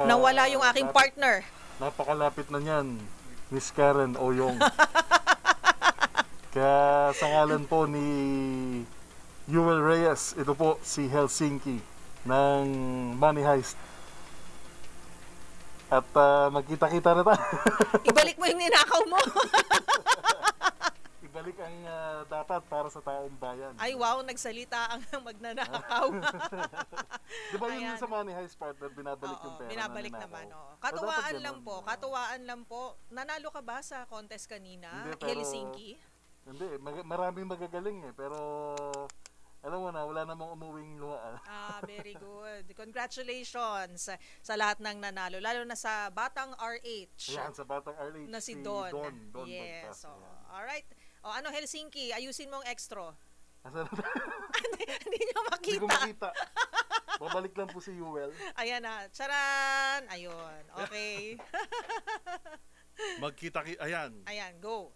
Nawala yung aking partner. Napakalapit na niyan, Miss Karen Oyong. Kaya sa ngalan po ni Yuel Reyes, ito po si Helsinki ng Money Heist. At magkita-kita na tayo. Ibalik mo yung ninakaw mo. Ibalik ang dapat para sa taong bayan. Ay wow, nagsalita ang magnanakaw. Di ba yun Ayan. sa Money Heist partner, binabalik yung pera binabalik na naman. ninakaw? Oo. Katuwaan O, dapat lang ganun. po, katuwaan lang po. Nanalo ka ba sa contest kanina? Hindi, pero- Helsinki? Hindi, maraming magagaling pero alam mo na, wala namang umuwing luha. Very good. Congratulations sa lahat ng nanalo, lalo na sa Batang RH. Ayan, sa Batang RH, Na si Don. Don Yes. Bagtas. So, Ayan. alright. O ano, Helsinki, ayusin mo ang extra. Asan na? Hindi niyo Hindi ko makita. makita. Babalik lang po si Yuel. Ayan na. Charan! Ayun. Okay. Ayan. Ayan, go.